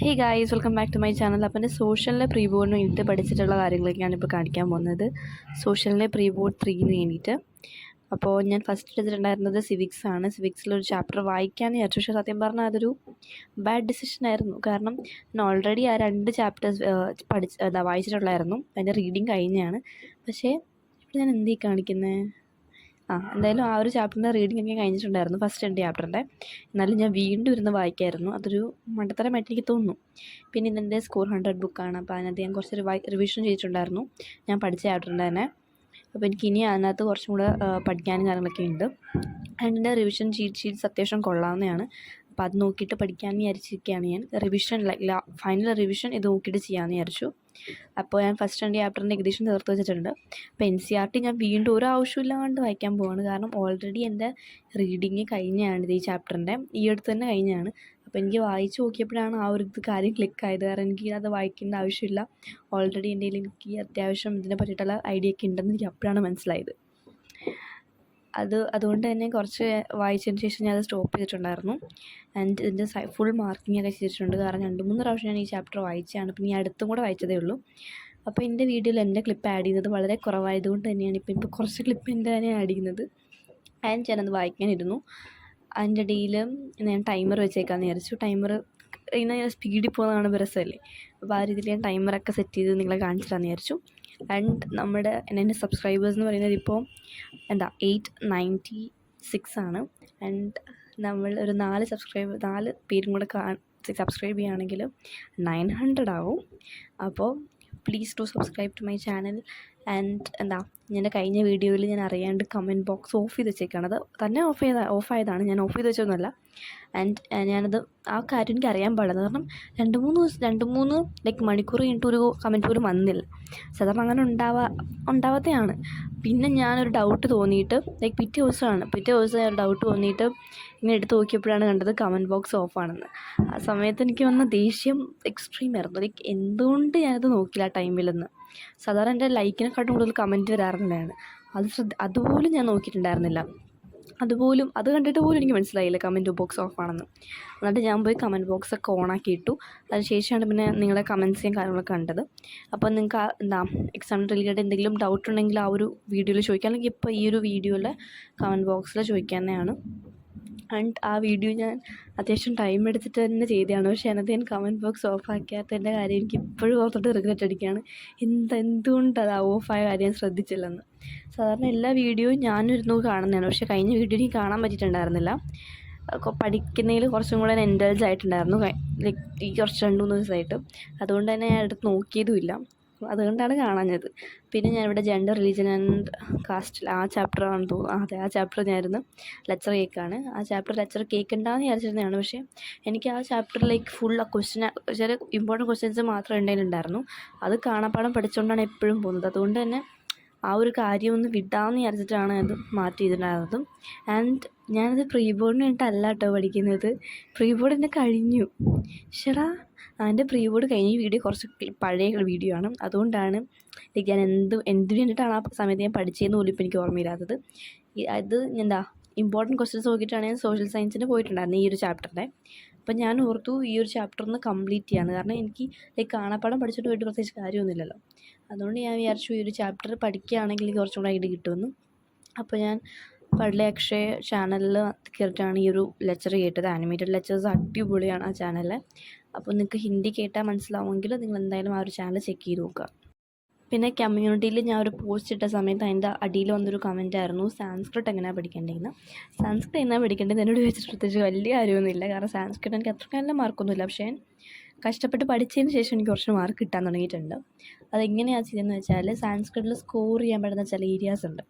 Hey guys, welcome back to my channel. അപ്പോൾ എൻ്റെ സോഷ്യലിൻ്റെ pre ബോർഡിന് വേണ്ടിയിട്ട് പഠിച്ചിട്ടുള്ള കാര്യങ്ങളൊക്കെയാണ് ഇപ്പോൾ കാണിക്കാൻ പോകുന്നത്. സോഷ്യലിൻ്റെ പ്രീ ബോർഡ് 3ന് വേണ്ടിയിട്ട്. അപ്പോൾ ഞാൻ ഫസ്റ്റ് എടുത്തിട്ടുണ്ടായിരുന്നത് സിവിക്സ് ആണ്. സിവിക്സിലൊരു ചാപ്റ്റർ വായിക്കാമെന്ന് വിചാരിച്ചു. പക്ഷേ സത്യം പറഞ്ഞാൽ അതൊരു ബാഡ് ഡിസിഷനായിരുന്നു. കാരണം ഞാൻ ഓൾറെഡി ആ 2 ചാപ്റ്റേഴ്സ് വായിച്ചിട്ടുള്ളായിരുന്നു. അതിൻ്റെ റീഡിങ് കഴിഞ്ഞാണ്. പക്ഷേ ഇപ്പോൾ ഞാൻ എന്തീ കാണിക്കുന്നത്? എന്തായാലും ആ ഒരു ചാപ്റ്ററിൻ്റെ റീഡിംഗ് ഒക്കെ കഴിഞ്ഞിട്ടുണ്ടായിരുന്നു, ഫസ്റ്റ് 2 ചാപ്റ്ററിൻ്റെ. എന്നാലും ഞാൻ വീണ്ടും ഇരുന്ന് വായിക്കായിരുന്നു. അതൊരു മണ്ടത്തരമായിട്ട് എനിക്ക് തോന്നുന്നു. പിന്നെ ഇതെൻ്റെ സ്കോർ 100 ബുക്കാണ്. അപ്പോൾ അതിനകത്ത് ഞാൻ കുറച്ച് റിവിഷൻ ചെയ്തിട്ടുണ്ടായിരുന്നു, ഞാൻ പഠിച്ച ചാപ്റ്ററിൻ്റെ തന്നെ. അപ്പോൾ എനിക്കിനി അതിനകത്ത് കുറച്ചും കൂടെ പഠിക്കാനും കാര്യങ്ങളൊക്കെ ഉണ്ട്. അതിൻ്റെ റിവിഷൻ ഷീറ്റ്സ് അത്യാവശ്യം കൊള്ളാവുന്നതാണ്. അപ്പോൾ അത് നോക്കിയിട്ട് പഠിക്കാമെന്ന് വിചാരിച്ചിരിക്കുകയാണ് ഞാൻ. റിവിഷൻ ഫൈനൽ റിവിഷൻ ഇത് നോക്കിയിട്ട് ചെയ്യാമെന്ന് വിചാരിച്ചു. അപ്പോൾ ഞാൻ ഫസ്റ്റ് 2 ചാപ്റ്ററിൻ്റെ ഏകദേശം തീർത്ത് വെച്ചിട്ടുണ്ട്. അപ്പോൾ NCERT ഞാൻ വീണ്ടും ഒരു ആവശ്യമില്ലാണ്ട് വായിക്കാൻ പോവാണ്. കാരണം ഓൾറെഡി എൻ്റെ റീഡിങ് കഴിഞ്ഞാണ് ഈ ചാപ്റ്ററിൻ്റെ, ഈ അടുത്ത് തന്നെ കഴിഞ്ഞാണ്. അപ്പോൾ എനിക്ക് വായിച്ച് നോക്കിയപ്പോഴാണ് ആ ഒരു കാര്യം ക്ലിക്കായത്. കാരണം എനിക്ക് അത് വായിക്കേണ്ട ആവശ്യമില്ല, ഓൾറെഡി എൻ്റെ കയ്യിൽ എനിക്ക് അത്യാവശ്യം ഇതിനെ പറ്റിയിട്ടുള്ള ഐഡിയ ഒക്കെ ഉണ്ടെന്ന് എനിക്ക് അപ്പോഴാണ് മനസ്സിലായത്. അതുകൊണ്ട് തന്നെ കുറച്ച് വായിച്ചതിന് ശേഷം ഞാൻ അത് സ്റ്റോപ്പ് ചെയ്തിട്ടുണ്ടായിരുന്നു. ആൻഡ് ഇതിൻ്റെ ഫുൾ മാർക്കിംഗ് ഒക്കെ ചെയ്തിട്ടുണ്ട്. കാരണം 2-3 പ്രാവശ്യം ഞാൻ ഈ ചാപ്റ്റർ വായിച്ചതാണ്. പിന്നെ ഈ അടുത്തും കൂടെ വായിച്ചതേ ഉള്ളൂ. അപ്പോൾ എൻ്റെ വീഡിയോയിൽ എൻ്റെ ക്ലിപ്പ് ആഡ് ചെയ്യുന്നത് വളരെ കുറവായതുകൊണ്ട് തന്നെയാണ് ഇപ്പോൾ കുറച്ച് ക്ലിപ്പ് എൻ്റെ തന്നെ ആഡ് ചെയ്യുന്നത്. ആൻഡ് ഞാനത് വായിക്കാനിരുന്നു. അതിൻ്റെ ഇടയിൽ ഞാൻ ടൈമർ വെച്ചേക്കാമെന്ന് വിചാരിച്ചു. ടൈമർ ഇങ്ങനെ സ്പീഡിൽ പോകുന്നതാണ് രസമല്ലേ. അപ്പോൾ ആ രീതിയിൽ ഞാൻ ടൈമറൊക്കെ സെറ്റ് ചെയ്ത് നിങ്ങളെ കാണിച്ചിട്ടാന്ന് വിചാരിച്ചു. ആൻഡ് എൻ്റെ സബ്സ്ക്രൈബേഴ്സ് എന്ന് പറയുന്നത് ഇപ്പോൾ 896 ആണ്. ആൻഡ് നമ്മൾ ഒരു 4 പേരും കൂടെ സബ്സ്ക്രൈബ് ചെയ്യുകയാണെങ്കിൽ 900 ആവും. അപ്പോൾ please to subscribe to my channel. And എൻ്റെ കഴിഞ്ഞ വീഡിയോയിൽ ഞാൻ അറിയാണ്ട് കമൻറ്റ് ബോക്സ് ഓഫ് ചെയ്ത് വെച്ചേക്കാണ്. അത് തന്നെ ഓഫായതാണ്, ഞാൻ ഓഫ് ചെയ്ത് വെച്ചൊന്നുമല്ല. ആൻഡ് ഞാനത് ആ കാര്യം എനിക്ക് അറിയാൻ പാടില്ല. കാരണം 2-3 മണിക്കൂർ കഴിഞ്ഞിട്ട് ഒരു കമൻറ്റ് പോലും വന്നില്ല. സാധാരണ അങ്ങനെ ഉണ്ടാവാത്തതാണ്. പിന്നെ ഞാനൊരു ഡൗട്ട് തോന്നിയിട്ട് പിറ്റേ ദിവസം ഒരു ഡൗട്ട് തോന്നിയിട്ട് ഇങ്ങനെ എടുത്ത് നോക്കിയപ്പോഴാണ് കണ്ടത് കമൻറ്റ് ബോക്സ് ഓഫാണെന്ന്. ആ സമയത്ത് എനിക്ക് വന്ന ദേഷ്യം എക്സ്ട്രീം ആയിരുന്നു. എന്തുകൊണ്ട് ഞാനത് നോക്കില്ല ആ ടൈമിലെന്ന്. സാധാരണ എൻ്റെ ലൈക്കിനെക്കാട്ടും കൂടുതൽ കമൻറ്റ് വരാറുള്ളതാണ്. അതുപോലും ഞാൻ നോക്കിയിട്ടുണ്ടായിരുന്നില്ല. അത് കണ്ടിട്ട് പോലും എനിക്ക് മനസ്സിലായില്ല കമൻറ്റ് ബോക്സ് ഓഫാണെന്ന്. എന്നിട്ട് ഞാൻ പോയി കമൻറ്റ് ബോക്സൊക്കെ ഓണാക്കി ഇട്ടു. അതിനുശേഷമാണ് പിന്നെ നിങ്ങളുടെ കമൻറ്റ്സും കാര്യങ്ങളൊക്കെ കണ്ടത്. അപ്പോൾ നിങ്ങൾക്ക് എക്സാമിന് റിലേറ്റഡ് എന്തെങ്കിലും ഡൗട്ട് ഉണ്ടെങ്കിൽ ആ ഒരു വീഡിയോയിൽ ചോദിക്കാം, അല്ലെങ്കിൽ ഇപ്പോൾ ഈ ഒരു വീഡിയോയിൽ കമൻറ്റ് ബോക്സിൽ ചോദിക്കാവുന്നതാണ്. ആൻഡ് ആ വീഡിയോ ഞാൻ അത്യാവശ്യം ടൈം എടുത്തിട്ട് തന്നെ ചെയ്തതാണ്. പക്ഷേ അതിനകത്ത് ഞാൻ കമൻറ്റ് ബോക്സ് ഓഫാക്കാത്തതിൻ്റെ കാര്യം എനിക്ക് ഇപ്പോഴും ഓർത്തിട്ട് റിഗ്രറ്റ് അടിക്കുകയാണ്. എന്തുകൊണ്ട് അത് ഓഫായ കാര്യം ശ്രദ്ധിച്ചില്ലെന്ന്. സാധാരണ എല്ലാ വീഡിയോയും ഞാനിരുന്നു കാണുന്നതാണ്. പക്ഷേ കഴിഞ്ഞ വീഡിയോ എനിക്ക് കാണാൻ പറ്റിയിട്ടുണ്ടായിരുന്നില്ല. പഠിക്കുന്നതിൽ കുറച്ചും കൂടെ എൻഗേജ് ആയിട്ടുണ്ടായിരുന്നു ഈ കുറച്ച് 2-3 ദിവസമായിട്ട്. അതുകൊണ്ട് തന്നെ ഞാൻ എടുത്ത് നോക്കിയതുമില്ല. അതുകൊണ്ടാണ് കാണാഞ്ഞത്. പിന്നെ ഞാനിവിടെ ജെൻഡർ, റിലീജിയൻ ആൻഡ് കാസ്റ്റ് ആ ചാപ്റ്ററാണെന്ന് തോന്നുന്നു. അതെ, ആ ചാപ്റ്റർ ഞാനിരുന്ന് ലെക്ചർ കേൾക്കുകയാണ്. ആ ചാപ്റ്റർ ലെക്ചർ കേൾക്കണ്ടെന്ന് വിചാരിച്ചിരുന്നതാണ്. പക്ഷേ എനിക്ക് ആ ചാപ്റ്ററിലേക്ക് ഫുൾ ചില ഇമ്പോർട്ടൻറ്റ് ക്വസ്റ്റ്യൻസ് മാത്രമേ ഉണ്ടായിരുന്നുള്ളൂ. അത് കാണാപ്പാഠം പഠിച്ചുകൊണ്ടാണ് എപ്പോഴും പോകുന്നത്. അതുകൊണ്ട് തന്നെ ആ ഒരു കാര്യം ഒന്ന് വിടാമെന്ന് വിചാരിച്ചിട്ടാണ് അത് മാറ്റി ചെയ്തിട്ടുണ്ടായിരുന്നത്. ആൻഡ് ഞാനത് പ്രീ ബോർഡിന് വേണ്ടിയിട്ടല്ല കേട്ടോ പഠിക്കുന്നത്. പ്രീ ബോർഡ് എന്നെ കഴിഞ്ഞു. എൻ്റെ പ്രീ ബോർഡ് കഴിഞ്ഞ വീഡിയോ കുറച്ച് പഴയ വീഡിയോ ആണ്. അതുകൊണ്ടാണ് ഞാൻ എന്തിനു വേണ്ടിയിട്ടാണ് ആ സമയത്ത് ഞാൻ പഠിച്ചതെന്ന് പോലും ഇപ്പോൾ എനിക്ക് ഓർമ്മയില്ലാത്തത്. ഇത് ഇമ്പോർട്ടൻറ്റ് ക്വസ്റ്റ്യൻസ് നോക്കിയിട്ടാണ് ഞാൻ സോഷ്യൽ സയൻസിന് പോയിട്ടുണ്ടായിരുന്നത് ഈ ഒരു ചാപ്റ്ററിൻ്റെ. അപ്പം ഞാൻ ഓർത്തു ഈ ഒരു ചാപ്റ്റർ ഒന്ന് കംപ്ലീറ്റ് ചെയ്യാമെന്ന്. കാരണം എനിക്ക് കാണാപ്പാഠം പഠിച്ചിട്ട് പോയിട്ട് പ്രത്യേകിച്ച് കാര്യമൊന്നുമില്ലല്ലോ. അതുകൊണ്ട് ഞാൻ വിചാരിച്ചു ഈ ഒരു ചാപ്റ്റർ പഠിക്കുകയാണെങ്കിൽ എനിക്ക് കുറച്ചും കൂടെ ഐഡിയ കിട്ടുമെന്ന്. അപ്പോൾ ഞാൻ പള്ളി അക്ഷയ ചാനലിൽ കയറിയിട്ടാണ് ഈ ഒരു ലെക്ചർ കേട്ടത്. ആനിമേറ്റഡ് ലെക്ചേഴ്സ് അടിപൊളിയാണ് ആ ചാനലിൽ. അപ്പോൾ നിങ്ങൾക്ക് ഹിന്ദി കേട്ടാൽ മനസ്സിലാവുമെങ്കിൽ നിങ്ങൾ എന്തായാലും ആ ഒരു ചാനൽ ചെക്ക് ചെയ്ത് നോക്കുക. പിന്നെ കമ്മ്യൂണിറ്റിയിൽ ഞാൻ ഒരു പോസ്റ്റ് ഇട്ട സമയത്ത് അതിൻ്റെ അടിയിൽ വന്നൊരു കമൻ്റ് ആയിരുന്നു, സാൻസ്ക്രിറ്റ് എങ്ങനെയാണ് പഠിക്കേണ്ടതെന്ന്. സാൻസ്ക്രിറ്റ് എങ്ങനെയാണ് പഠിക്കേണ്ടത് എന്നോട് ചോദിച്ചിട്ട് പ്രത്യേകിച്ച് വലിയ കാര്യമൊന്നുമില്ല. കാരണം സാൻസ്ക്രിറ്റ് എനിക്ക് അത്ര നല്ല മാർക്കൊന്നുമില്ല. പക്ഷേ കഷ്ടപ്പെട്ട് പഠിച്ചതിന് ശേഷം എനിക്ക് കുറച്ച് മാർക്ക് കിട്ടാൻ തുടങ്ങിയിട്ടുണ്ട്. അതെങ്ങനെയാണ് ചെയ്യുന്നത് വെച്ചാൽ, സാൻസ്ക്രിറ്റിൽ സ്കോർ ചെയ്യാൻ പറ്റുന്ന ചില ഏരിയാസ് ഉണ്ട്.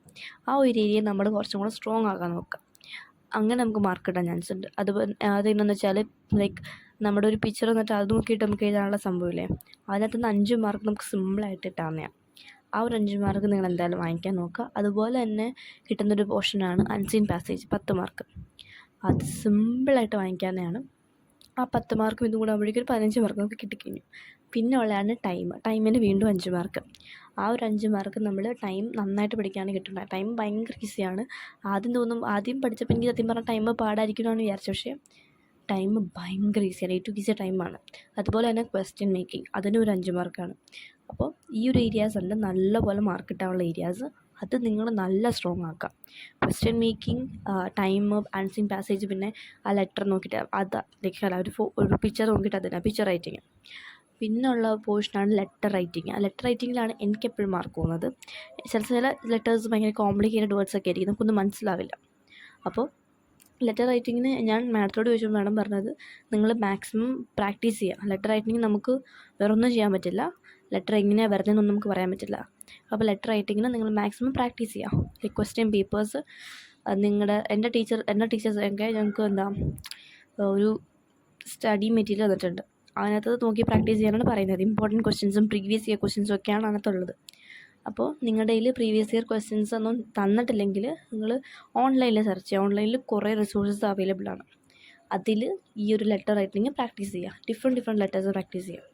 ആ ഒരു ഏരിയയെ നമ്മൾ കുറച്ചും കൂടെ സ്ട്രോങ് ആക്കാൻ നോക്കുക. അങ്ങനെ നമുക്ക് മാർക്ക് കിട്ടാൻ ചാൻസ് ഉണ്ട്. അതെന്താണെന്ന് വെച്ചാൽ നമ്മുടെ ഒരു പിക്ചർ എന്നിട്ട് അത് നോക്കിയിട്ട് നമുക്ക് എഴുതാനുള്ള സംഭവമില്ലേ, അതിനകത്ത് നിന്ന് 5 മാർക്ക് നമുക്ക് സിമ്പിളായിട്ട് കിട്ടാവുന്നതാണ്. ആ ഒരു 5 മാർക്ക് നിങ്ങൾ എന്തായാലും വാങ്ങിക്കാൻ നോക്കുക. അതുപോലെ തന്നെ കിട്ടുന്നൊരു പോർഷനാണ് അൺസീൻ പാസേജ്, 10 മാർക്ക്. അത് സിമ്പിളായിട്ട് വാങ്ങിക്കാവുന്നതാണ്. ആ 10 മാർക്കും ഇതും കൂടെ ആകുമ്പോഴേക്കും ഒരു 15 മാർക്ക് നമുക്ക് കിട്ടിക്കഴിഞ്ഞു. പിന്നെ ഉള്ളതാണ് ടൈമിന് വീണ്ടും 5 മാർക്ക്. ആ ഒരു 5 മാർക്ക് നമ്മൾ ടൈം നന്നായിട്ട് പഠിക്കുകയാണെങ്കിൽ കിട്ടുന്നത്. ടൈം ഭയങ്കര ഈസിയാണ്. ആദ്യം പഠിച്ചപ്പോൾ എനിക്ക് സത്യം പറഞ്ഞാൽ ടൈം പാടായിരിക്കണമെന്ന് വിചാരിച്ചു. പക്ഷേ ടൈം ഭയങ്കര ഈസിയാണ്, ഏറ്റവും ഈസി ടൈമാണ്. അതുപോലെ തന്നെ ക്വസ്റ്റ്യൻ മേക്കിംഗ്, അതിന് ഒരു 5 മാർക്കാണ്. അപ്പോൾ ഈ ഒരു ഏരിയാസ് എല്ലാം നല്ലപോലെ മാർക്ക് കിട്ടാനുള്ള ഏരിയാസ്, അത് നിങ്ങൾ നല്ല സ്ട്രോങ് ആക്കുക. Question making, time, answering passage, പിന്നെ ആ ലെറ്റർ നോക്കിയിട്ട് അത് ലൈക്ക് ഒരു പിക്ചർ നോക്കിയിട്ട് അതിനാണ് പിക്ചർ റൈറ്റിങ്. പിന്നുള്ള പോർഷനാണ് ലെറ്റർ റൈറ്റിങ്. ആ ലെറ്റർ റൈറ്റിങ്ങിലാണ് എനിക്കെപ്പോഴും മാർക്ക് പോകുന്നത്. ചില ലെറ്റേഴ്സ് ഭയങ്കര കോംപ്ലിക്കേറ്റഡ് വേർഡ്സൊക്കെ ആയിരിക്കും, നമുക്കൊന്നും മനസ്സിലാവില്ല. അപ്പോൾ ലെറ്റർ റൈറ്റിങ്ങിന് ഞാൻ മാഡത്തോട് ചോദിച്ചപ്പോൾ മാഡം പറഞ്ഞത് നിങ്ങൾ മാക്സിമം പ്രാക്ടീസ് ചെയ്യുക. ലെറ്റർ റൈറ്റിങ്ങിന് നമുക്ക് വേറൊന്നും ചെയ്യാൻ പറ്റില്ല, ലെറ്റർ എങ്ങനെയാണ് വരുന്നതെന്നൊന്നും നമുക്ക് പറയാൻ പറ്റില്ല. അപ്പോൾ ലെറ്റർ റൈറ്റിങ്ങിന് നിങ്ങൾ മാക്സിമം പ്രാക്ടീസ് ചെയ്യുക. ലൈക്ക് ക്വസ്റ്റ്യൻ പേപ്പേഴ്സ് എൻ്റെ ടീച്ചേഴ്സൊക്കെ ഞങ്ങൾക്ക് ഒരു സ്റ്റഡി മെറ്റീരിയൽ തന്നിട്ടുണ്ട്. അതിനകത്ത് നോക്കി പ്രാക്ടീസ് ചെയ്യാനാണ് പറയുന്നത്. ഇമ്പോർട്ടൻറ്റ് ക്വസ്റ്റ്യൻസും പ്രീവിയസ് ഇയർ ക്വസ്റ്റ്യൻസും ഒക്കെയാണ് അതിനകത്തുള്ളത്. അപ്പോൾ നിങ്ങളുടെ കയ്യിൽ പ്രീവിയസ് ഇയർ ക്വസ്റ്റ്യൻസ് ഒന്നും തന്നിട്ടില്ലെങ്കിൽ നിങ്ങൾ ഓൺലൈനിൽ സെർച്ച് ചെയ്യുക. ഓൺലൈനിൽ കുറേ റിസോഴ്സസ് അവൈലബിൾ ആണ്. അതിൽ ഈ ഒരു ലെറ്റർ റൈറ്റിങ് പ്രാക്ടീസ് ചെയ്യുക. ഡിഫറെൻറ്റ് ലെറ്റേഴ്സ് പ്രാക്ടീസ് ചെയ്യുക,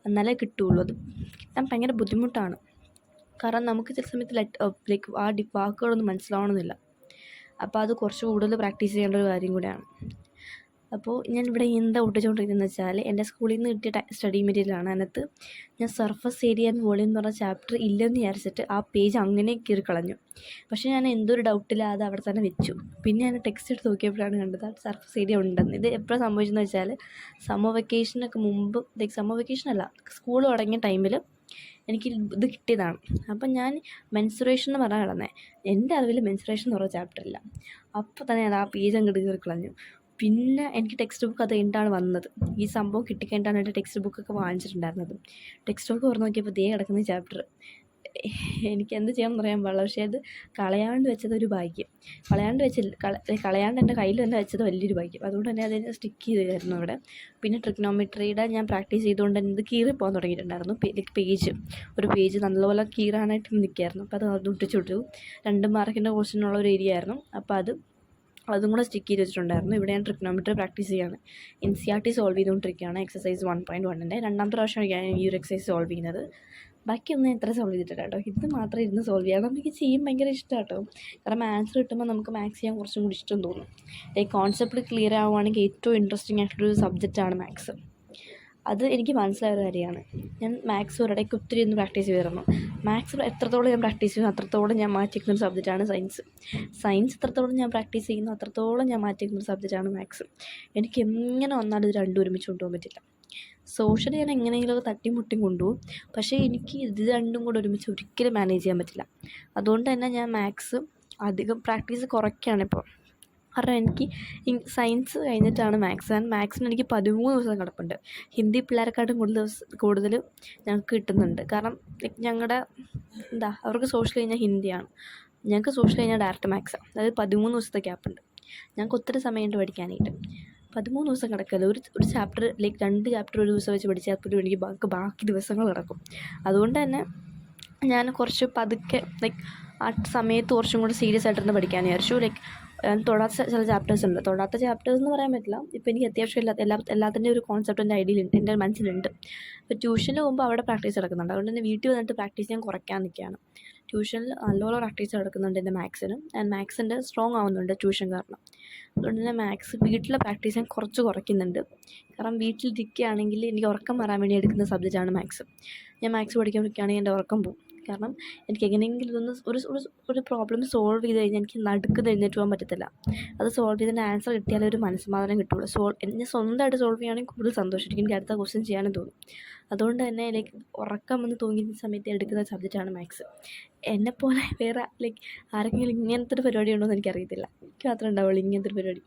എന്നാലേ കിട്ടുള്ളൂ. അത് കിട്ടാൻ ഭയങ്കര ബുദ്ധിമുട്ടാണ്. കാരണം നമുക്ക് ചില സമയത്ത് ലൈക്ക് വാക്കുകളൊന്നും മനസ്സിലാവണമെന്നില്ല. അപ്പോൾ അത് കുറച്ച് കൂടുതൽ പ്രാക്ടീസ് ചെയ്യേണ്ട ഒരു കാര്യം കൂടെയാണ്. അപ്പോൾ ഞാൻ ഇവിടെ എന്താ ഒട്ടിച്ചുകൊണ്ടിരിക്കുന്നതെന്ന് വെച്ചാൽ, എൻ്റെ സ്കൂളിൽ നിന്ന് കിട്ടിയ സ്റ്റഡി മെറ്റീരിയലാണ്. അതിനകത്ത് ഞാൻ സർഫസ് ഏരിയ ആൻഡ് വോളിയം എന്ന് പറഞ്ഞ ചാപ്റ്റർ ഇല്ലെന്ന് വിചാരിച്ചിട്ട് ആ പേജ് അങ്ങനെ കീറിക്കളഞ്ഞു. പക്ഷേ ഞാൻ എന്തൊരു ഡൗട്ടില്ല അത് അവിടെ തന്നെ വെച്ചു. പിന്നെ ഞാൻ ടെക്സ്റ്റ് എടുത്ത് നോക്കിയപ്പോഴാണ് കണ്ടത് ആ സർഫസ് ഏരിയ ഉണ്ടെന്ന്. ഇത് എപ്പോഴാണ് സംഭവിച്ചതെന്ന് വെച്ചാൽ, സമ്മർ വെക്കേഷനൊക്കെ മുമ്പ്, ലൈക്ക് സമ്മർ വെക്കേഷനല്ല, സ്കൂൾ തുടങ്ങിയ ടൈമിൽ എനിക്ക് ഇത് കിട്ടിയതാണ്. അപ്പം ഞാൻ മെൻസുറേഷൻ എന്ന് പറഞ്ഞാൽ കിടന്നത്, എൻ്റെ അറിവിൽ മെൻസുറേഷൻ എന്ന് പറഞ്ഞ ചാപ്റ്റർ ഇല്ല. അപ്പോൾ തന്നെ ഞാൻ ആ പേജ് അങ്ങോട്ട് കീറിക്കളഞ്ഞു. പിന്നെ എനിക്ക് ടെക്സ്റ്റ് ബുക്ക് അത് കഴിഞ്ഞിട്ടാണ് വന്നത്. ഈ സംഭവം കിട്ടിക്കഴിഞ്ഞിട്ടാണ് എൻ്റെ ടെക്സ്റ്റ് ബുക്കൊക്കെ വാങ്ങിച്ചിട്ടുണ്ടായിരുന്നത്. ടെക്സ്റ്റ് ബുക്ക് തുറന്ന് നോക്കിയപ്പോൾ ദേ കിടക്കുന്ന ചാപ്റ്റർ. എനിക്ക് എന്ത് ചെയ്യാമെന്ന് പറയാൻ പാടില്ല. പക്ഷേ അത് കളയാണ്ട് വെച്ചത് ഒരു ഭാഗ്യം. കളയാണ്ട് എൻ്റെ കയ്യിൽ തന്നെ വെച്ചത് വലിയൊരു ഭാഗ്യം. അതുകൊണ്ട് തന്നെ അതിനെ സ്റ്റിക്ക് ചെയ്തായിരുന്നു അവിടെ. പിന്നെ ട്രിഗ്നോമെട്രിയുടെ ഞാൻ പ്രാക്ടീസ് ചെയ്തുകൊണ്ട് തന്നെ ഇത് കീറിപ്പോകാൻ തുടങ്ങിയിട്ടുണ്ടായിരുന്നു. ഒരു പേജ് നല്ലപോലെ കീറാനായിട്ട് നിൽക്കുകയായിരുന്നു. അപ്പോൾ അത് ഒട്ടിച്ചുവിട്ടു. 2 മാർക്കിൻ്റെ ക്വസ്റ്റ്യനുള്ള ഒരു ഏരിയ ആയിരുന്നു. അപ്പോൾ അതും കൂടെ സ്റ്റിക്ക് ചെയ്ത് വെച്ചിട്ടുണ്ടായിരുന്നു. ഇവിടെ ഞാൻ ട്രിഗ്നോമെട്രി പ്രാക്ടീസ് ചെയ്യുകയാണ്. NCERT സോൾവ് ചെയ്തുകൊണ്ടിരിക്കുകയാണ്. എക്സസൈസ് 1.1-ൻ്റെ 2ാമത്തെ പ്രാവശ്യമാണ് ഞാൻ ഈ ഒരു എക്സസൈസ് സോൾവ് ചെയ്യുന്നത്. ബാക്കിയൊന്നും എത്ര സോൾവ് ചെയ്തിട്ടില്ല കേട്ടോ. ഇത് മാത്രം ഇരുന്ന് സോൾവ് ചെയ്യാം. നമുക്ക് ചെയ്യാൻ ഭയങ്കര ഇഷ്ടമാണ് കേട്ടോ. കാരണം ആൻസർ കിട്ടുമ്പോൾ നമുക്ക് മാത്സ് ചെയ്യാൻ കുറച്ചും കൂടി ഇഷ്ടം തോന്നും. ലൈക്ക് കോൺസെപ്റ്റ് ക്ലിയർ ആവുകയാണെങ്കിൽ ഏറ്റവും ഇൻട്രസ്റ്റിംഗ് ആയിട്ടൊരു സബ്ജക്റ്റാണ് മാത്സ്. അത് എനിക്ക് മനസ്സിലായ ഒരു കാര്യമാണ്. ഞാൻ മാത്സ് ഒരിടയ്ക്ക് ഒത്തിരി ഒന്ന് പ്രാക്ടീസ് ചെയ്തിരുന്നു. മാത്സ് എത്രത്തോളം ഞാൻ പ്രാക്ടീസ് ചെയ്യുന്നു അത്രത്തോളം ഞാൻ മാറ്റിവെക്കുന്ന ഒരു സബ്ജക്റ്റാണ് സയൻസ് എത്രത്തോളം ഞാൻ പ്രാക്ടീസ് ചെയ്യുന്നു അത്രത്തോളം ഞാൻ മാറ്റിവെക്കുന്ന ഒരു സബ്ജക്റ്റാണ് മാത്സ്. എനിക്ക് എങ്ങനെ വന്നാലും ഇത് രണ്ടും ഒരുമിച്ച് കൊണ്ടുപോകാൻ പറ്റില്ല. സോഷ്യൽ ഞാൻ എങ്ങനെയെങ്കിലുമൊക്കെ തട്ടിമുട്ടിയും കൊണ്ടുപോകും. പക്ഷേ എനിക്ക് ഇത് രണ്ടും കൂടെ ഒരുമിച്ച് ഒരിക്കലും മാനേജ് ചെയ്യാൻ പറ്റില്ല. അതുകൊണ്ട് തന്നെ ഞാൻ മാത്സ് അധികം പ്രാക്ടീസ് കുറയ്ക്കുകയാണിപ്പോൾ. കാരണം എനിക്ക് സയൻസ് കഴിഞ്ഞിട്ടാണ് മാത്സ്. മാത്സിന് എനിക്ക് 13 ദിവസം കിടപ്പുണ്ട്. ഹിന്ദി പിള്ളേരെക്കാട്ടും കൂടുതൽ ഞങ്ങൾക്ക് കിട്ടുന്നുണ്ട്. കാരണം ഞങ്ങളുടെ അവർക്ക് സോഷ്യൽ കഴിഞ്ഞാൽ ഹിന്ദിയാണ്, ഞങ്ങൾക്ക് സോഷ്യൽ കഴിഞ്ഞാൽ ഡയറക്റ്റ് മാത്സാണ്. അതായത് 13 ദിവസത്തെ ഗ്യാപ്പുണ്ട്. ഞങ്ങൾക്ക് ഒത്തിരി സമയമുണ്ട് പഠിക്കാനായിട്ട്. 13 ദിവസം കിടക്കില്ല. ഒരു ചാപ്റ്റർ ലൈക്ക് 2 ചാപ്റ്റർ ഒരു ദിവസം വെച്ച് പഠിച്ചാൽ പോലും എനിക്ക് ബാക്കി ദിവസങ്ങൾ കിടക്കും. അതുകൊണ്ട് തന്നെ ഞാൻ കുറച്ച് പതുക്കെ ലൈക്ക് ആ സമയത്ത് കുറച്ചും കൂടെ സീരിയസ് ആയിട്ടിരുന്ന് പഠിക്കാൻ വിചാരിച്ചു. ലൈക്ക് തൊടാത്ത ചില ചാപ്റ്റേഴ്സ് ഉണ്ട്. തൊടാത്ത ചാപ്റ്റേഴ്സ് എന്ന് പറയാൻ പറ്റില്ല. ഇപ്പോൾ എനിക്ക് അത്യാവശ്യം എല്ലാത്തിൻ്റെ ഒരു കോൺസെപ്റ്റ് എൻ്റെ ഐഡിയയിലുണ്ട്, എൻ്റെ മനസ്സിലുണ്ട്. ഇപ്പോൾ ട്യൂഷന് പോകുമ്പോൾ അവിടെ പ്രാക്ടീസ് നടക്കുന്നുണ്ട്. അതുകൊണ്ട് തന്നെ വീട്ടിൽ വന്നിട്ട് പ്രാക്ടീസ് ഞാൻ കുറയ്ക്കാൻ നിൽക്കുകയാണ്. ട്യൂഷനിൽ നല്ലപോലെ പ്രാക്ടീസ് നടക്കുന്നുണ്ട് എൻ്റെ മാത്സിന്. ആൻഡ് മാത്സിൻ്റെ സ്ട്രോങ് ആവുന്നുണ്ട് ട്യൂഷൻ കാരണം. അതുകൊണ്ട് തന്നെ മാത്സ് വീട്ടിലെ പ്രാക്ടീസ് ഞാൻ കുറച്ച് കുറയ്ക്കുന്നുണ്ട്. കാരണം വീട്ടിലിരിക്കുകയാണെങ്കിൽ എനിക്ക് ഉറക്കം വരാൻ വേണ്ടി എടുക്കുന്ന സബ്ജക്റ്റാണ് മാത്സ്. ഞാൻ മാത്സ് പഠിക്കാൻ നിൽക്കുകയാണെങ്കിൽ എൻ്റെ ഉറക്കം പോകും. കാരണം എനിക്ക് എങ്ങനെയെങ്കിലും ഇതൊന്ന് ഒരു പ്രോബ്ലം സോൾവ് ചെയ്ത് കഴിഞ്ഞാൽ എനിക്ക് നടുക്ക് എഴുന്നേറ്റ് പോകാൻ പറ്റത്തില്ല. അത് സോൾവ് ചെയ്തതിൻ്റെ ആൻസർ കിട്ടിയാലേ ഒരു മനസ്സമാധാനം കിട്ടുള്ളൂ. ഞാൻ സ്വന്തമായിട്ട് സോൾവ് ചെയ്യുകയാണെങ്കിൽ കൂടുതൽ സന്തോഷമായിരിക്കും. എനിക്ക് അടുത്ത ക്വസ്റ്റ്യൻ ചെയ്യാനും തോന്നും. അതുകൊണ്ട് തന്നെ ലൈക്ക് ഉറക്കം വന്ന് തൂങ്ങിയ സമയത്ത് എടുക്കുന്ന സബ്ജക്റ്റാണ് മാത്സ്. എന്നെപ്പോലെ വേറെ ലൈക്ക് ആരെങ്കിലും ഇങ്ങനത്തെ ഒരു പരിപാടി ഉണ്ടോ എന്ന് എനിക്കറിയത്തില്ല. എനിക്ക് മാത്രമേ ഉണ്ടാവുള്ളൂ ഇങ്ങനത്തെ ഒരു പരിപാടി.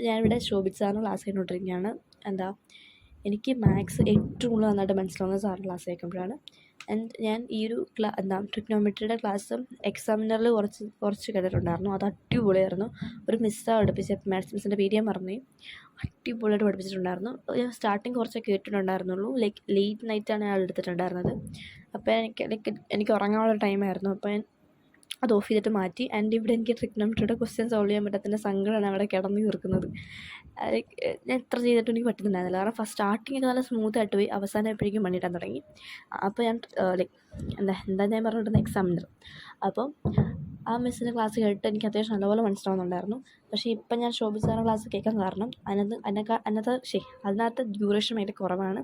ഞാനിവിടെ ശോഭിത് സാറിന് ക്ലാസ് ചെയ്തുകൊണ്ടിരിക്കുകയാണ്. എനിക്ക് മാത്സ് ഏറ്റവും കൂടുതൽ നന്നായിട്ട് മനസ്സിലാവുന്ന സാറിന് ക്ലാസ് കേൾക്കുമ്പോഴാണ്. ആൻഡ് ഞാൻ ഈ ഒരു ട്രിഗ്നോമെട്രിയുടെ ക്ലാസ് എക്സാമിനറിൽ കുറച്ച് കേട്ടിട്ടുണ്ടായിരുന്നു. അത് അടിപൊളിയായിരുന്നു. ഒരു മിസ്സാണ് പഠിപ്പിച്ചത്, മാത്സ് മിസ്സിൻ്റെ പേര് ഞാൻ മറന്നു. അടിപൊളിയായിട്ട് പഠിപ്പിച്ചിട്ടുണ്ടായിരുന്നു. ഞാൻ സ്റ്റാർട്ടിങ് കുറച്ചൊക്കെ കേട്ടിട്ടുണ്ടായിരുന്നുള്ളൂ. ലൈക്ക് ലേറ്റ് നൈറ്റാണ് ഞാൻ എടുത്തിട്ടുണ്ടായിരുന്നത്. അപ്പോൾ എനിക്ക് ഉറങ്ങാനുള്ള ടൈമായിരുന്നു. അപ്പോൾ ഞാൻ അത് ഓഫ് ചെയ്തിട്ട് മാറ്റി. ആൻഡ് ഇവിടെ എനിക്ക് ട്രിഗ്നോമെട്രിയുടെ ക്വസ്റ്റ്യൻ സോൾവ് ചെയ്യാൻ പറ്റാത്തതിൻ്റെ സങ്കടമാണ് അവിടെ കിടന്ന് തീർക്കുന്നത്. ഞാൻ എത്ര ചെയ്തിട്ടും എനിക്ക് പറ്റുന്നുണ്ടായിരുന്നില്ല. കാരണം ഫസ്റ്റ് സ്റ്റാർട്ടിങ്ങൊക്കെ നല്ല സ്മൂത്തായിട്ട് പോയി, അവസാനമായപ്പോഴേക്കും പണിയിട്ടാൻ തുടങ്ങി. അപ്പോൾ ഞാൻ ലൈക്ക് എന്താ ഞാൻ പറഞ്ഞിട്ടുണ്ടെന്ന് എക്സാമിനർ. അപ്പം ആ മിസ്സിൻ്റെ ക്ലാസ് കേട്ടിട്ട് എനിക്ക് അത്യാവശ്യം നല്ലപോലെ മനസ്സിലാവുന്നുണ്ടായിരുന്നു. പക്ഷേ ഇപ്പം ഞാൻ ശോഭി സാറിൻ്റെ ക്ലാസ് കേൾക്കാൻ കാരണം അതിനകത്ത് ഡ്യൂറേഷൻ ഭയങ്കര കുറവാണ്.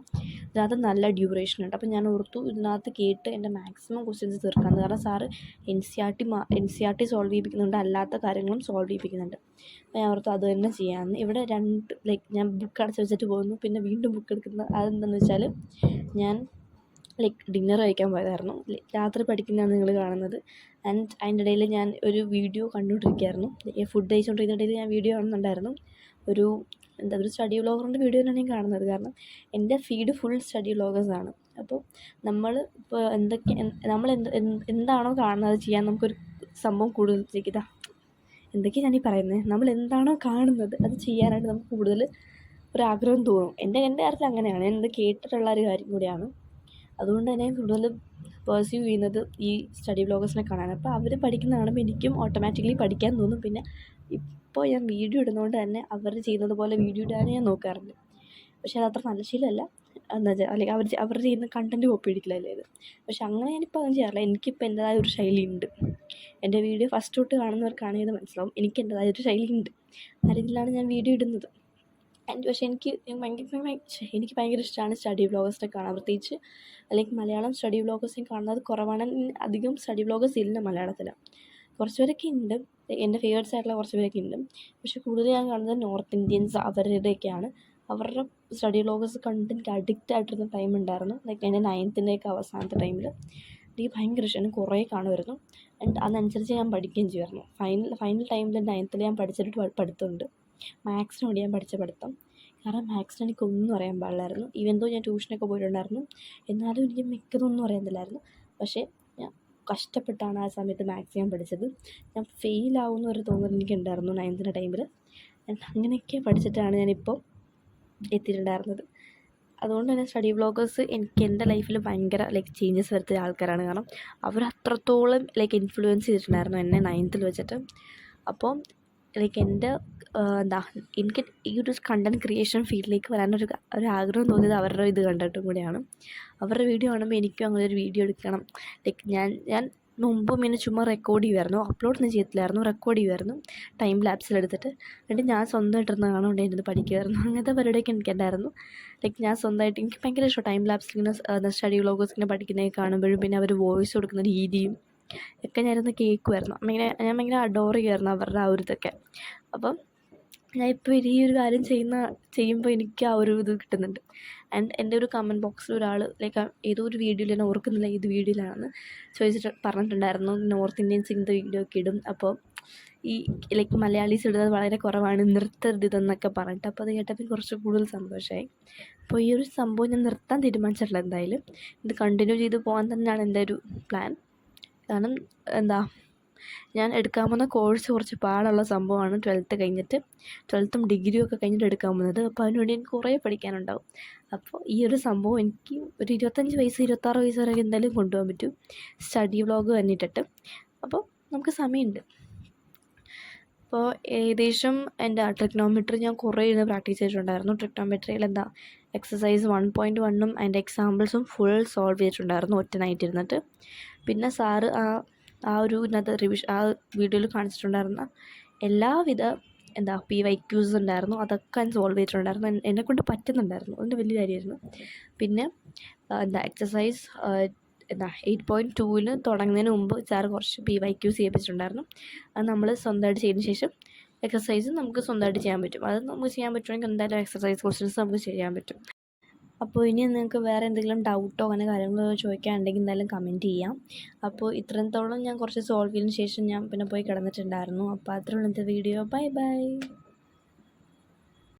ഇതിനകത്ത് നല്ല ഡ്യൂറേഷൻ ഉണ്ട്. അപ്പം ഞാൻ ഓർത്തു ഇതിനകത്ത് കേട്ട് എൻ്റെ മാക്സിമം ക്വസ്റ്റ്യൻസ് തീർക്കാമെന്ന്. കാരണം സാറ് NCERT സോൾവ് ചെയ്യിപ്പിക്കുന്നുണ്ട്, അല്ലാത്ത കാര്യങ്ങളും സോൾവ് ചെയ്യിപ്പിക്കുന്നുണ്ട്. അപ്പോൾ ഞാൻ ഓർത്തു അത് തന്നെ ചെയ്യാമെന്ന്. ഇവിടെ ഞാൻ ബുക്ക് അടച്ച് വെച്ചിട്ട് പോകുന്നു, പിന്നെ വീണ്ടും ബുക്ക് എടുക്കുന്നത്. അതെന്താണെന്ന് വെച്ചാൽ ഞാൻ ഡിന്നർ കഴിക്കാൻ പോയതായിരുന്നു. രാത്രി പഠിക്കുന്നതാണ് നിങ്ങൾ കാണുന്നത്. ആൻഡ് അതിൻ്റെ ഇടയിൽ ഞാൻ ഒരു വീഡിയോ കണ്ടുകൊണ്ടിരിക്കുകയായിരുന്നു. ഫുഡ് കഴിച്ചുകൊണ്ടിരിക്കുന്ന ഇടയിൽ ഞാൻ വീഡിയോ കാണുന്നുണ്ടായിരുന്നു. ഒരു സ്റ്റഡി വ്ളോഗറിൻ്റെ വീഡിയോ തന്നെയാണ് ഞാൻ കാണുന്നത്. കാരണം എൻ്റെ ഫീഡ് ഫുൾ സ്റ്റഡി വ്ളോഗേഴ്സാണ്. അപ്പോൾ നമ്മൾ ഇപ്പോൾ എന്താണോ കാണുന്നത് അത് ചെയ്യാൻ നമുക്കൊരു സംഭവം കൂടുതൽ എന്തൊക്കെയാണ് ഞാനീ പറയുന്നത്, നമ്മൾ എന്താണോ കാണുന്നത് അത് ചെയ്യാനായിട്ട് നമുക്ക് കൂടുതൽ ഒരാഗ്രഹം തോന്നും. എൻ്റെ കാര്യത്തിൽ അങ്ങനെയാണ്. ഞാനിത് കേട്ടിട്ടുള്ള ഒരു കാര്യം കൂടിയാണ്. അതുകൊണ്ട് തന്നെ കൂടുതൽ പെർസ്യൂ ചെയ്യുന്നത് ഈ സ്റ്റഡി വ്ളോഗേഴ്സിനെ കാണാനാണ്. അപ്പോൾ അവർ പഠിക്കുന്ന കാണുമ്പോൾ എനിക്കും ഓട്ടോമാറ്റിക്കലി പഠിക്കാൻ തോന്നും. പിന്നെ ഇപ്പോൾ ഞാൻ വീഡിയോ ഇടുന്നതുകൊണ്ട് തന്നെ അവർ ചെയ്യുന്നത് പോലെ വീഡിയോ ഇടാൻ ഞാൻ നോക്കാറുണ്ട്. പക്ഷേ അതത്ര നല്ല ശീലമല്ല. എന്താ വെച്ചാൽ അല്ലെങ്കിൽ അവർ ചെയ്യുന്ന കണ്ടൻറ്റ് കോപ്പി അടിക്കലല്ലേ ഇത്. പക്ഷെ അങ്ങനെ ഞാനിപ്പോൾ അങ്ങനെ ചെയ്യാറില്ല. എനിക്കിപ്പോൾ എൻ്റേതായ ഒരു ശൈലിയുണ്ട്. എൻ്റെ വീഡിയോ ഫസ്റ്റ് തൊട്ട് കാണുന്നവർക്കാണെങ്കിൽ ഇത് മനസ്സിലാവും. എനിക്ക് എൻ്റേതായ ഒരു ശൈലിയുണ്ട്. ആ രീതിയിലാണ് ഞാൻ വീഡിയോ ഇടുന്നത്. പക്ഷേ എനിക്ക് ഭയങ്കര ഇഷ്ടമാണ് സ്റ്റഡി വ്ളോഗേഴ്സിനെ കാണാൻ. പ്രത്യേകിച്ച് അല്ലെങ്കിൽ മലയാളം സ്റ്റഡി വ്ളോഗേഴ്സിനെ കാണുന്നത് കുറവാണ്. അധികം സ്റ്റഡി വ്ളോഗേഴ്സ് ഇല്ല മലയാളത്തിൽ. കുറച്ച് പേരൊക്കെ ഉണ്ട്, എൻ്റെ ഫേവറേറ്റ്സ് ആയിട്ടുള്ള കുറച്ച് പേരൊക്കെ ഉണ്ട്. പക്ഷേ കൂടുതൽ ഞാൻ കാണുന്നത് നോർത്ത് ഇന്ത്യൻസ് അവരുടെയൊക്കെയാണ്. അവരുടെ സ്റ്റഡി വ്ളോഗേഴ്സ് കണ്ട് എനിക്ക് അഡിക്റ്റ് ആയിട്ടിരുന്ന ടൈം ഉണ്ടായിരുന്നു. എൻ്റെ 9th അവസാനത്തെ ടൈമിൽ എനിക്ക് ഭയങ്കര ഇഷ്ടമാണ്. കുറേ കാണുമായിരുന്നു. ആൻഡ് അതനുസരിച്ച് ഞാൻ പഠിക്കുകയും ചെയ്യുമായിരുന്നു. ഫൈനൽ ടൈമിൽ 9th ഞാൻ പഠിച്ചിട്ട് പഠിത്തമുണ്ട്. മാത്സിനോട് ഞാൻ പഠിച്ച പഠിത്തം. കാരണം മാത്സിന് എനിക്കൊന്നും അറിയാൻ പാടില്ലായിരുന്നു. ഈവൻ ദോ ഞാൻ ട്യൂഷനൊക്കെ പോയിട്ടുണ്ടായിരുന്നു, എന്നാലും എനിക്ക് മിക്കതൊന്നും അറിയത്തില്ലായിരുന്നു. പക്ഷേ ഞാൻ കഷ്ടപ്പെട്ടാണ് ആ സമയത്ത് മാത്സ് ഞാൻ പഠിച്ചത്. ഞാൻ ഫെയിലാവുന്ന ഒരു തോന്നൽ എനിക്കുണ്ടായിരുന്നു 9th ടൈമിൽ. അങ്ങനെയൊക്കെ പഠിച്ചിട്ടാണ് ഞാനിപ്പോൾ എത്തിയിട്ടുണ്ടായിരുന്നത്. അതുകൊണ്ട് തന്നെ സ്റ്റഡി വ്ളോഗേഴ്സ് എനിക്ക് എൻ്റെ ലൈഫിൽ ഭയങ്കര ചേഞ്ചസ് വരുത്തിയ ആൾക്കാരാണ്. കാരണം അവർ അത്രത്തോളം ഇൻഫ്ലുവൻസ് ചെയ്തിട്ടുണ്ടായിരുന്നു എന്നെ 9th വെച്ചിട്ട്. അപ്പോൾ എൻ്റെ എനിക്ക് ഈ ഒരു കണ്ടൻറ് ക്രിയേഷൻ ഫീൽഡിലേക്ക് വരാനൊരു ആഗ്രഹം തോന്നിയത് അവരുടെ ഇത് കണ്ടിട്ടും കൂടിയാണ്. അവരുടെ വീഡിയോ കാണുമ്പോൾ എനിക്കും അങ്ങനെ ഒരു വീഡിയോ എടുക്കണം. ഞാൻ മുമ്പും ഇങ്ങനെ ചുമ്മാ റെക്കോർഡ് ചെയ്യുമായിരുന്നു. അപ്ലോഡൊന്നും ചെയ്യത്തില്ലായിരുന്നു, റെക്കോർഡ് ചെയ്യുമായിരുന്നു ടൈം ലാപ്സിലെടുത്തിട്ട്. എന്നിട്ട് ഞാൻ സ്വന്തമായിട്ടിരുന്ന് കാണുകൊണ്ട് ഇരുന്ന് പഠിക്കുമായിരുന്നു. അങ്ങനത്തെ പരിപാടിയൊക്കെ എനിക്കുണ്ടായിരുന്നു. ഞാൻ സ്വന്തമായിട്ട് എനിക്ക് ഭയങ്കര ഇഷ്ടം ടൈം ലാപ്സിൽ ഇങ്ങനെ സ്റ്റഡി വ്ളോഗേഴ്സ് ഇങ്ങനെ പഠിക്കുന്നതൊക്കെ കാണുമ്പോഴും പിന്നെ അവർ വോയിസ് കൊടുക്കുന്ന രീതിയും ഒക്കെ ഞാനിരുന്ന് കേൾക്കുമായിരുന്നു. ഞാൻ ഭയങ്കര അഡോർ ചെയ്യുമായിരുന്നു അവരുടെ ആ ഒരു ഇതൊക്കെ. അപ്പം ഞാൻ ഇപ്പോൾ ഈ ഒരു കാര്യം ചെയ്യുമ്പോൾ എനിക്ക് ആ ഒരു ഇത് കിട്ടുന്നുണ്ട്. ആൻഡ് എൻ്റെ ഒരു കമൻറ്റ് ബോക്സിൽ ഒരാൾ ഏതോ ഒരു വീഡിയോയിൽ, ഞാൻ ഓർക്കുന്നില്ല ഏത് വീഡിയോയിലാണെന്ന് ചോദിച്ചിട്ട് പറഞ്ഞിട്ടുണ്ടായിരുന്നു, നോർത്ത് ഇന്ത്യൻസ് ഇങ്ങനത്തെ വീഡിയോ ഒക്കെ ഇടും, അപ്പോൾ ഈ മലയാളീസ് ഇടുന്നത് വളരെ കുറവാണ്, നിർത്തരുത് ഇതെന്നൊക്കെ പറഞ്ഞിട്ട്. അപ്പോൾ അത് കേട്ടപ്പോൾ കുറച്ച് കൂടുതൽ സന്തോഷമായി. അപ്പോൾ ഈ ഒരു സംഭവം ഞാൻ നിർത്താൻ തീരുമാനിച്ചിട്ടില്ല. എന്തായാലും ഇത് കണ്ടിന്യൂ ചെയ്ത് പോകാൻ തന്നെയാണ് എൻ്റെ ഒരു പ്ലാൻ. കാരണം ഞാൻ എടുക്കാൻ പോകുന്ന കോഴ്സ് കുറച്ച് പാടുള്ള സംഭവമാണ്. 12th കഴിഞ്ഞിട്ട് 12th ഡിഗ്രിയും ഒക്കെ കഴിഞ്ഞിട്ട് എടുക്കാൻ പോകുന്നത്. അപ്പോൾ അതിനുവേണ്ടി എനിക്ക് കുറേ പഠിക്കാനുണ്ടാവും. അപ്പോൾ ഈ ഒരു സംഭവം എനിക്ക് ഒരു 25 വയസ്സ് 26 വയസ്സ് വരെ എന്തായാലും കൊണ്ടുപോകാൻ പറ്റും, സ്റ്റഡി വ്ളോഗ് തന്നെ ഇട്ടിട്ട്. അപ്പോൾ നമുക്ക് സമയമുണ്ട്. അപ്പോൾ ഏകദേശം എൻ്റെ ട്രിഗ്നോമെട്രി ഞാൻ കുറേ ഇരുന്ന് പ്രാക്ടീസ് ചെയ്തിട്ടുണ്ടായിരുന്നു. ട്രിഗ്നോമെട്രിയിൽ എക്സസൈസ് 1.1 അതിൻ്റെ എക്സാമ്പിൾസും ഫുൾ സോൾവ് ചെയ്തിട്ടുണ്ടായിരുന്നു ഒറ്റ നൈറ്റ് ഇരുന്നിട്ട്. പിന്നെ സാറ് ആ ഒരു ആ വീഡിയോയിൽ കാണിച്ചിട്ടുണ്ടായിരുന്ന എല്ലാവിധ PYQs ഉണ്ടായിരുന്നു, അതൊക്കെ ഞാൻ സോൾവ് ചെയ്തിട്ടുണ്ടായിരുന്നു. എന്നെക്കൊണ്ട് പറ്റുന്നുണ്ടായിരുന്നു, അതിൻ്റെ വലിയ കാര്യമായിരുന്നു. പിന്നെ എക്സസൈസ് 8.2 തുടങ്ങുന്നതിന് മുമ്പ് സാറ് കുറച്ച് PYQs ചെയ്യിപ്പിച്ചിട്ടുണ്ടായിരുന്നു. അത് നമ്മൾ സ്വന്തമായിട്ട് ചെയ്തതിന് ശേഷം എക്സസൈസ് നമുക്ക് സ്വന്തമായിട്ട് ചെയ്യാൻ പറ്റും. അത് നമുക്ക് ചെയ്യാൻ പറ്റുമെങ്കിൽ എന്തായാലും എക്സസൈസ് ക്വസ്റ്റ്യൻസ് നമുക്ക് ചെയ്യാൻ പറ്റും. അപ്പോൾ ഇനി നിങ്ങൾക്ക് വേറെ എന്തെങ്കിലും ഡൗട്ടോ അങ്ങനെ കാര്യങ്ങളോ ചോദിക്കാനുണ്ടെങ്കിൽ എന്തായാലും കമൻറ്റ് ചെയ്യാം. അപ്പോൾ ഇത്രത്തോളം ഞാൻ കുറച്ച് സോൾവ് ചെയ്തതിന് ശേഷം ഞാൻ പിന്നെ പോയി കിടന്നിട്ടുണ്ടായിരുന്നു. അപ്പോൾ അത്രയുള്ള ഇന്നത്തെ വീഡിയോ. Bye bye.